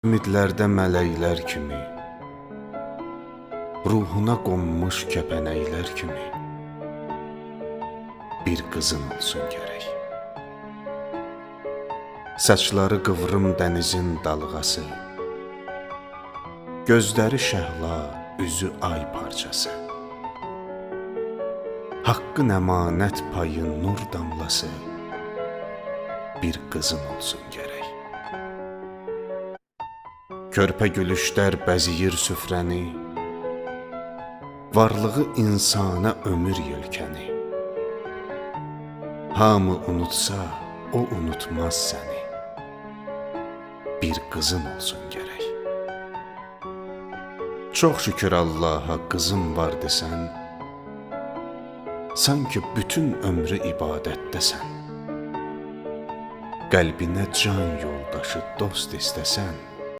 Ümidlərdə mələklər kimi, ruhuna qonmuş kəpənəklər kimi bir qızın olsun gərək. Saçları qıvrım dənizin dalğası, gözləri şəhla, üzü ay parçası. Haqqın əmanət payı nur damlası bir qızın olsun gərək. Körpə gülüşlər bəziyir süfrəni, varlığı insana ömür yelkəni. Hamı unutsa, o unutmaz səni, bir qızın olsun gərək. Çox şükür Allaha qızım var desən, sanki bütün ömrü ibadətdəsən. Qəlbinə can yoldaşı, dost istəsən,